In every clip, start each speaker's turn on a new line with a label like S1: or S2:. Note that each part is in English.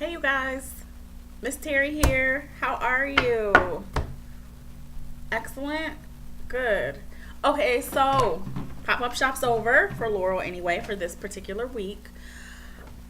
S1: Hey, you guys. Miss Terry here. How are you? Excellent. Good. Okay, so pop up shop's over for Laurel anyway for this particular week.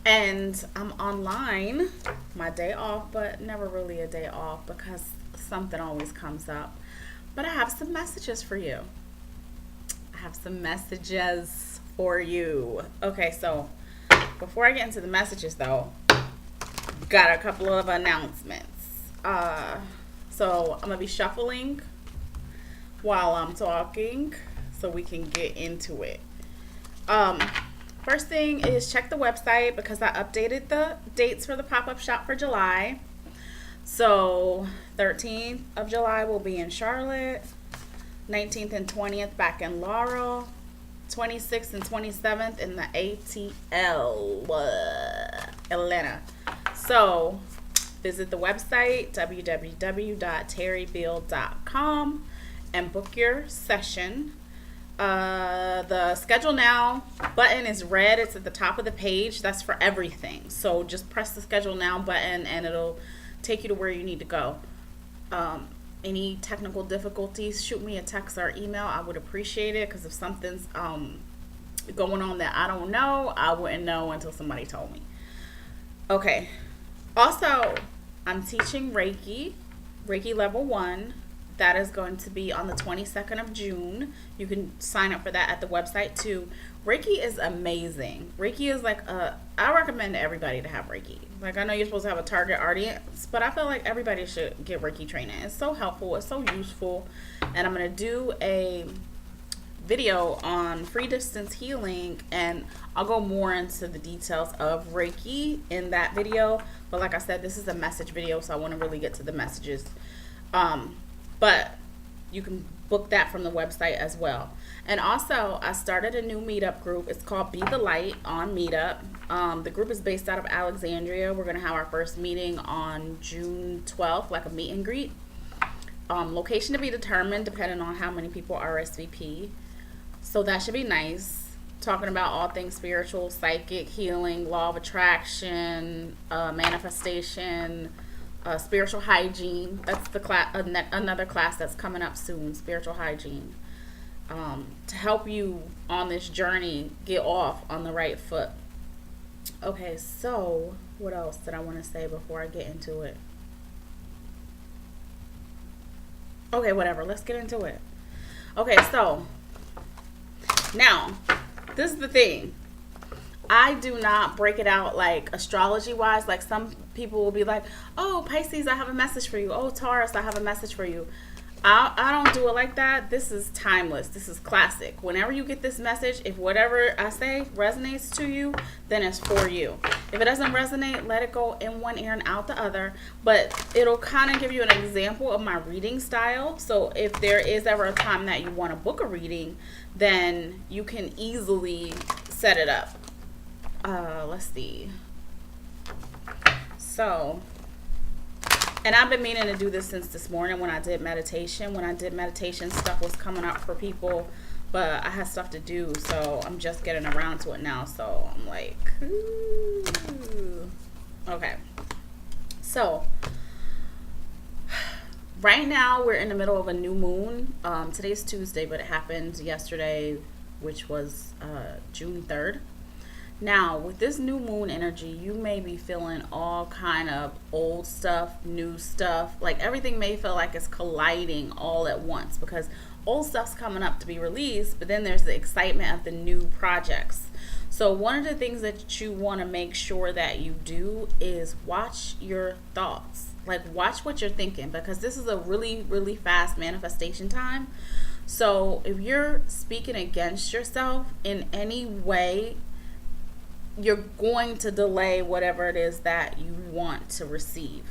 S1: And I'm online, my day off, but never really a day off because something always comes up. But I have some messages for you. I have some messages for you. Okay, so before I get into the messages though, got a couple of announcements. So I'm gonna be shuffling while I'm talking so we can get into it. Um, First thing is check the website because I updated the dates for the pop-up shop for July. So 13th of July will be in Charlotte, 19th and 20th back in Laurel, 26th and 27th in the ATL, Atlanta. So visit the website www.terrybuild.com and book your session. The schedule now button is red. It's at the top of the page. That's for everything. So just press the schedule now button and it'll take you to where you need to go. Any technical difficulties, shoot me a text or email. I would appreciate it because if something's going on that I don't know, I wouldn't know until somebody told me. Okay. Also, I'm teaching Reiki level 1. That is going to be on the 22nd of June. You can sign up for that at the website too. Reiki is amazing. Reiki is I recommend everybody to have Reiki. Like, I know you're supposed to have a target audience, but I feel like everybody should get Reiki training. It's so helpful. It's so useful. And I'm going to do a video on free distance healing, and I'll go more into the details of Reiki in that video. But like I said, this is a message video, so I want to really get to the messages. But you can book that from the website as well. And also, I started a new meetup group. It's called Be the Light on Meetup. The group is based out of Alexandria. We're going to have our first meeting on June 12th, like a meet and greet. Location to be determined depending on how many people RSVP. So that should be nice. Talking about all things spiritual, psychic, healing, law of attraction, manifestation, spiritual hygiene. That's the class, another class that's coming up soon, spiritual hygiene, to help you on this journey get off on the right foot. Okay, so what else did I want to say before I get into it? Okay, whatever, let's get into it. Okay, so now this is the thing. I do not break it out like astrology wise. Like, some people will be like, oh, Pisces, I have a message for you. Oh, Taurus, I have a message for you. I don't do it like that. This is timeless. This is classic. Whenever you get this message, if whatever I say resonates to you, then it's for you. If it doesn't resonate, let it go in one ear and out the other. But it'll kind of give you an example of my reading style. So if there is ever a time that you want to book a reading, then you can easily set it up. Let's see. So, and I've been meaning to do this since this morning when I did meditation. When I did meditation, stuff was coming up for people, but I had stuff to do, so I'm just getting around to it now. So I'm like, ooh. Okay. So, right now we're in the middle of a new moon. Today's Tuesday, but it happened yesterday, which was June 3rd. Now, with this new moon energy, you may be feeling all kind of old stuff, new stuff. Like, everything may feel like it's colliding all at once because old stuff's coming up to be released, but then there's the excitement of the new projects. So one of the things that you want to make sure that you do is watch your thoughts. Like, watch what you're thinking, because this is a really, really fast manifestation time. So if you're speaking against yourself in any way, you're going to delay whatever it is that you want to receive.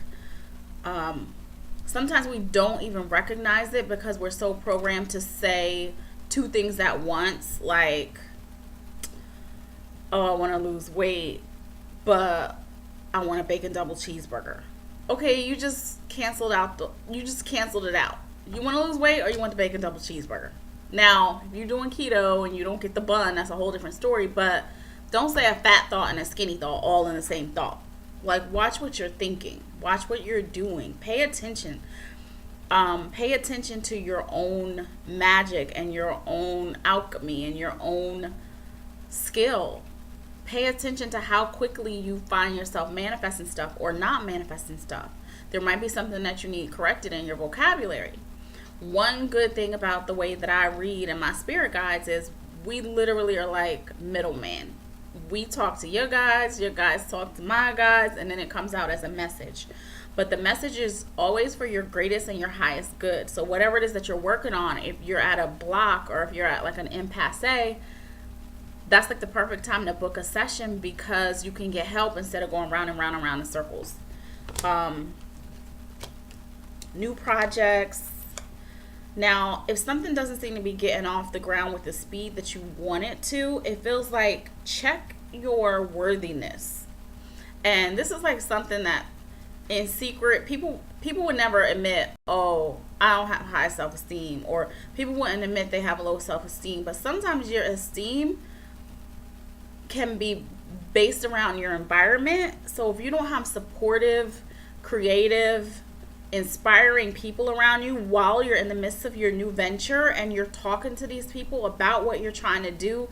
S1: Sometimes we don't even recognize it because we're so programmed to say two things at once, like, oh, I want to lose weight, but I want a bacon double cheeseburger. Okay, you just canceled it out. You want to lose weight or you want the bacon double cheeseburger? Now, if you're doing keto and you don't get the bun, that's a whole different story, but don't say a fat thought and a skinny thought all in the same thought. Like, watch what you're thinking, watch what you're doing, pay attention. Pay attention to your own magic and your own alchemy and your own skill. Pay attention to how quickly you find yourself manifesting stuff or not manifesting stuff. There might be something that you need corrected in your vocabulary. One good thing about the way that I read in my spirit guides is we literally are like middlemen. We talk to your guides talk to my guides, and then it comes out as a message. But the message is always for your greatest and your highest good. So whatever it is that you're working on, if you're at a block or if you're at like an impasse, that's like the perfect time to book a session, because you can get help instead of going round and round and round in circles. New projects. Now, if something doesn't seem to be getting off the ground with the speed that you want it to, it feels like check your worthiness. And this is like something that in secret people would never admit, oh, I don't have high self-esteem, or people wouldn't admit they have low self-esteem. But sometimes your esteem can be based around your environment. So if you don't have supportive, creative, inspiring people around you while you're in the midst of your new venture and you're talking to these people about what you're trying to do,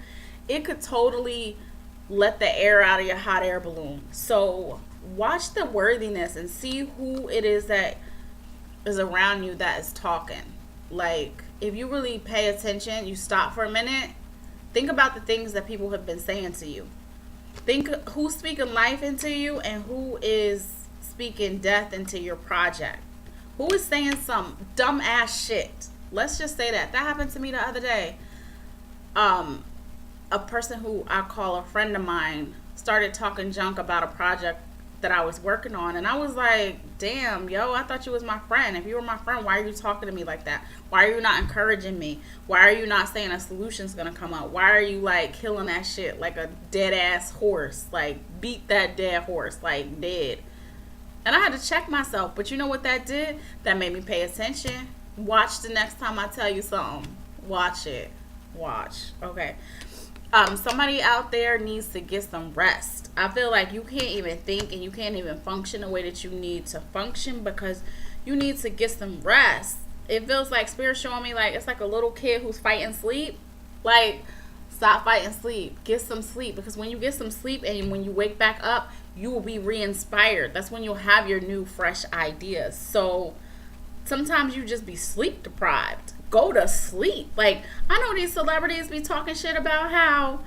S1: it could totally let the air out of your hot air balloon. So watch the worthiness and see who it is that is around you that is talking. Like, if you really pay attention, you stop for a minute, think about the things that people have been saying to you. Think who's speaking life into you and who is speaking death into your project. Who is saying some dumb ass shit? Let's just say that. That happened to me the other day. A person who I call a friend of mine started talking junk about a project that I was working on, and I was like, damn, yo, I thought you was my friend. If you were my friend, why are you talking to me like that? Why are you not encouraging me? Why are you not saying a solution's gonna come up? Why are you like killing that shit like a dead ass horse? Like, beat that dead horse, like dead. And I had to check myself, but you know what that did? That made me pay attention. Watch the next time I tell you something. Watch it. Watch. Okay. Somebody out there needs to get some rest. I feel like you can't even think and you can't even function the way that you need to function because you need to get some rest. It feels like Spirit showing me like it's like a little kid who's fighting sleep. Like, stop fighting sleep. Get some sleep, because when you get some sleep and when you wake back up, you will be re-inspired. That's when you'll have your new fresh ideas. So sometimes you just be sleep deprived. Go to sleep. Like, I know these celebrities be talking shit about how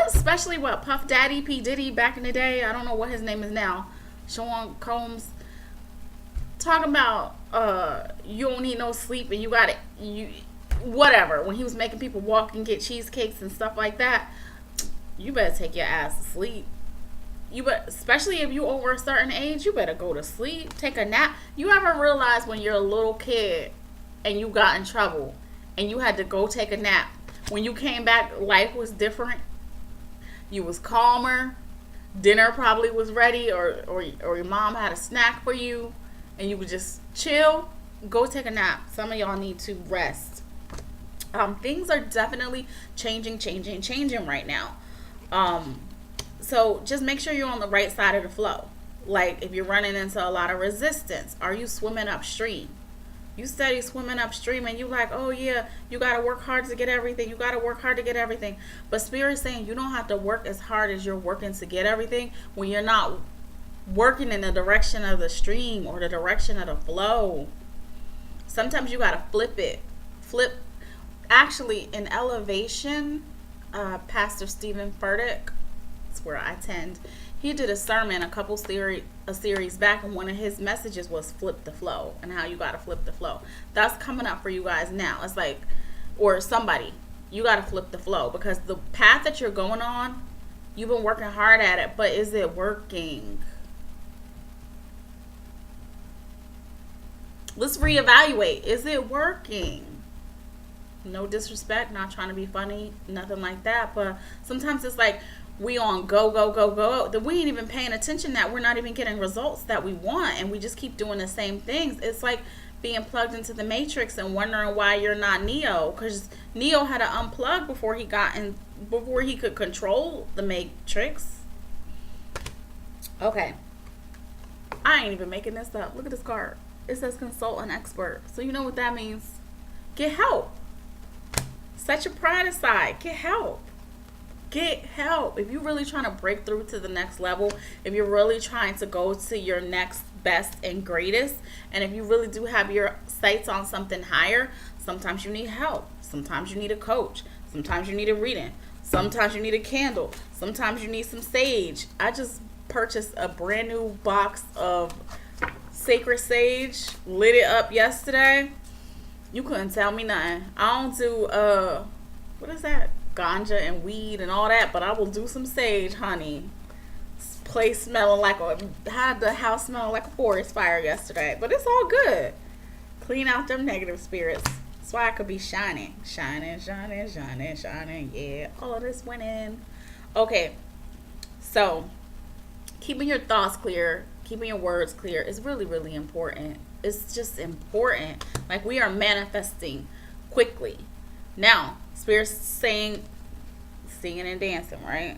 S1: especially what Puff Daddy, P Diddy back in the day, I don't know what his name is now, Sean Combs, talking about you don't need no sleep and you got it, you whatever, when he was making people walk and get cheesecakes and stuff like that. You better take your ass to sleep. You but especially if you over a certain age, you better go to sleep, take a nap. You ever realize when you're a little kid and you got in trouble and you had to go take a nap, when you came back, life was different? You was calmer. Dinner probably was ready, or your mom had a snack for you, and you would just chill. Go take a nap. Some of y'all need to rest. Things are definitely changing right now. So just make sure you're on the right side of the flow. Like, if you're running into a lot of resistance, are you swimming upstream? You steady swimming upstream and you like, oh yeah, you got to work hard to get everything. You got to work hard to get everything. But Spirit's saying you don't have to work as hard as you're working to get everything when you're not working in the direction of the stream or the direction of the flow. Sometimes you got to flip. Actually, in Elevation, Pastor Stephen Furtick, that's where I attend, he did a sermon a series back, and one of his messages was flip the flow and how you got to flip the flow. That's coming up for you guys now. It's like, or somebody, you got to flip the flow, because the path that you're going on, you've been working hard at it, but is it working? Let's reevaluate. Is it working? No disrespect, not trying to be funny, nothing like that, but sometimes it's like we on go that we ain't even paying attention, that we're not even getting results that we want, and we just keep doing the same things. It's like being plugged into the Matrix and wondering why you're not Neo, because Neo had to unplug before he could control the Matrix. Okay. I ain't even making this up. Look at this card. It says consult an expert. So you know what that means. Get help. Set your pride aside. Get help. Get help. If you're really trying to break through to the next level, if you're really trying to go to your next best and greatest, and if you really do have your sights on something higher, sometimes you need help. Sometimes you need a coach. Sometimes you need a reading. Sometimes you need a candle. Sometimes you need some sage. I just purchased a brand new box of sacred sage, lit it up yesterday. You couldn't tell me nothing. I don't do what is that? Ganja and weed and all that, but I will do some sage, honey. Place smelling like had the house smelling like a forest fire yesterday, but it's all good. Clean out them negative spirits. That's why I could be shining. Yeah, all of this went in. Okay, so keeping your thoughts clear, keeping your words clear is really, really important. It's just important. Like, we are manifesting quickly. Now, Spirit's saying singing and dancing, right?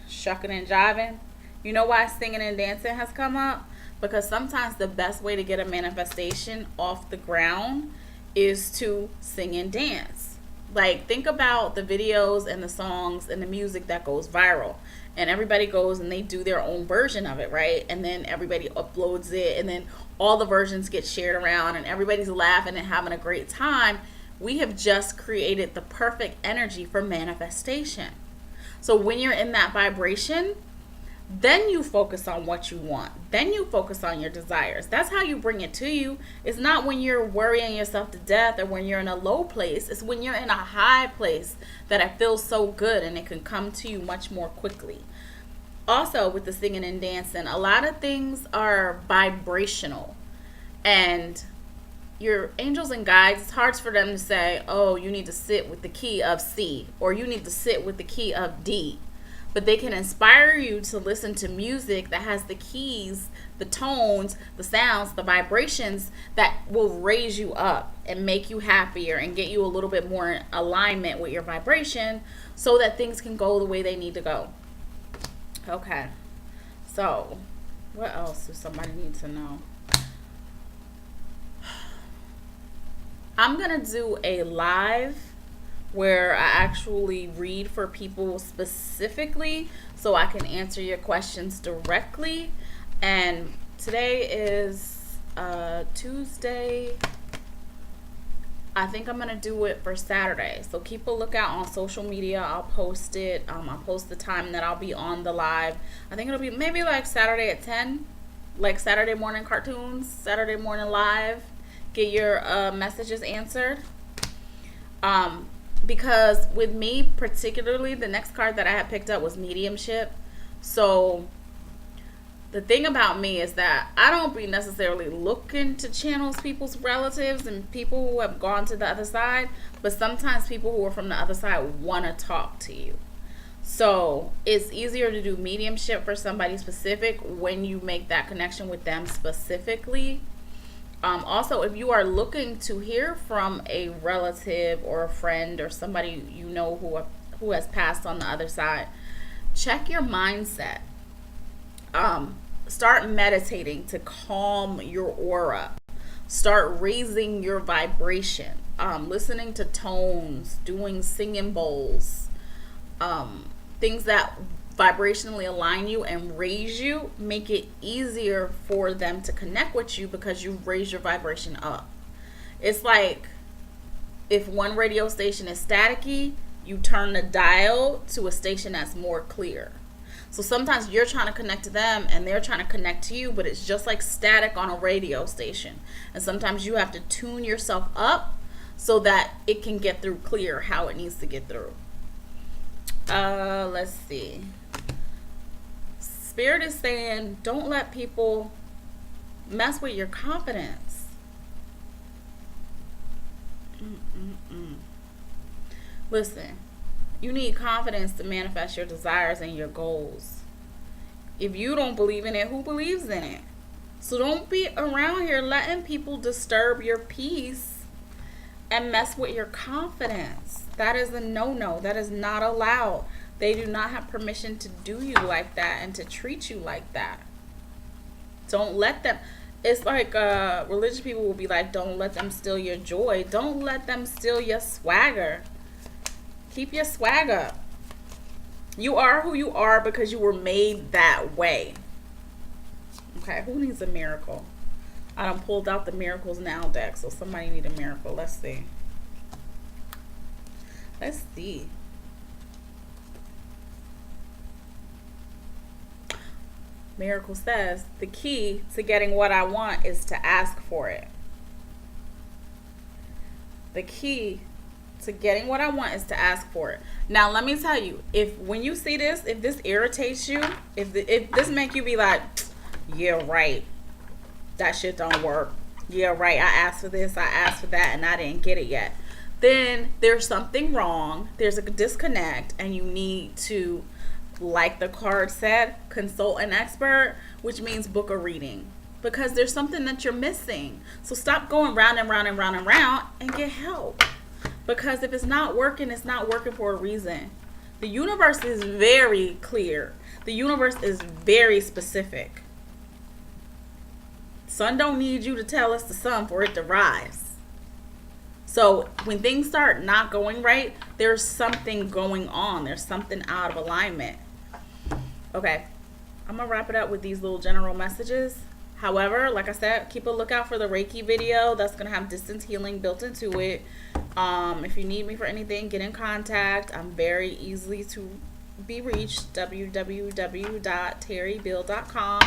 S1: Shucking and jiving. You know why singing and dancing has come up? Because sometimes the best way to get a manifestation off the ground is to sing and dance. Like, think about the videos and the songs and the music that goes viral. And everybody goes and they do their own version of it, right? And then everybody uploads it, and then all the versions get shared around, and everybody's laughing and having a great time. We have just created the perfect energy for manifestation. So when you're in that vibration, then you focus on what you want. Then you focus on your desires. That's how you bring it to you. It's not when you're worrying yourself to death or when you're in a low place. It's when you're in a high place that it feels so good and it can come to you much more quickly. Also, with the singing and dancing, a lot of things are vibrational. And your angels and guides, it's hard for them to say, oh, you need to sit with the key of C, or you need to sit with the key of D. But they can inspire you to listen to music that has the keys, the tones, the sounds, the vibrations that will raise you up and make you happier and get you a little bit more in alignment with your vibration so that things can go the way they need to go. Okay. So, what else does somebody need to know? I'm going to do a live where I actually read for people specifically so I can answer your questions directly. And today is Tuesday. I think I'm going to do it for Saturday. So keep a lookout on social media. I'll post it. I'll post the time that I'll be on the live. I think it'll be maybe like Saturday at 10. Like Saturday morning cartoons, Saturday morning live. Get your messages answered. Because with me particularly, the next card that I had picked up was mediumship. So the thing about me is that I don't be necessarily looking to channel people's relatives and people who have gone to the other side, but sometimes people who are from the other side want to talk to you. So it's easier to do mediumship for somebody specific when you make that connection with them specifically. Also, if you are looking to hear from a relative or a friend or somebody you know who has passed on the other side, check your mindset. Start meditating to calm your aura. Start raising your vibration. Listening to tones, doing singing bowls, things that vibrationally align you and raise you, make it easier for them to connect with you because you raise your vibration up. It's like if one radio station is staticky, you turn the dial to a station that's more clear. So sometimes you're trying to connect to them and they're trying to connect to you, but it's just like static on a radio station. And sometimes you have to tune yourself up so that it can get through clear how it needs to get through. Let's see. Spirit is saying, don't let people mess with your confidence. Listen, you need confidence to manifest your desires and your goals. If you don't believe in it, who believes in it? So don't be around here letting people disturb your peace and mess with your confidence. That is a no-no. That is not allowed. They do not have permission to do you like that and to treat you like that. Don't let them. It's like religious people will be like, don't let them steal your joy. Don't let them steal your swagger. Keep your swag up. You are who you are because you were made that way. Okay, who needs a miracle? I done pulled out the Miracles Now deck, so somebody need a miracle. Let's see. Let's see. Miracle says, the key to getting what I want is to ask for it. The key to getting what I want is to ask for it. Now, let me tell you, if when you see this, if this irritates you, if this make you be like, yeah, right, that shit don't work. Yeah, right, I asked for this, I asked for that, and I didn't get it yet. Then there's something wrong. There's a disconnect, and you need to, like the card said, consult an expert, which means book a reading. Because there's something that you're missing. So stop going round and round and round and round and get help. Because if it's not working, it's not working for a reason. The universe is very clear. The universe is very specific. Sun don't need you to tell us the sun for it to rise. So when things start not going right, there's something going on. There's something out of alignment. Okay, I'm going to wrap it up with these little general messages. However, like I said, keep a lookout for the Reiki video. That's going to have distance healing built into it. If you need me for anything, get in contact. I'm very easily to be reached. www.terrybill.com.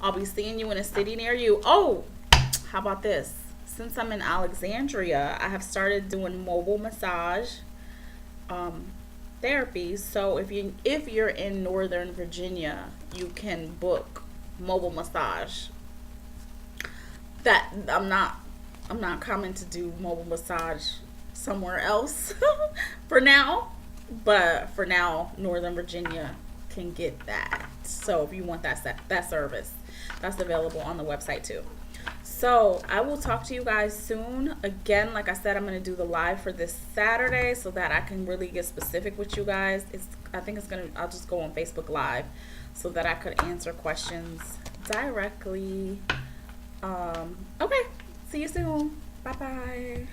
S1: I'll be seeing you in a city near you. Oh, how about this? Since I'm in Alexandria, I have started doing mobile massage therapy. So if you're in Northern Virginia, you can book mobile massage. That I'm not coming to do mobile massage somewhere else for now, but for now Northern Virginia can get that. So if you want that service, that's available on the website too. So I will talk to you guys soon. Again, like I said, I'm going to do the live for this Saturday so that I can really get specific with you guys. I'll just go on Facebook Live so that I could answer questions directly. Okay, see you soon. Bye bye.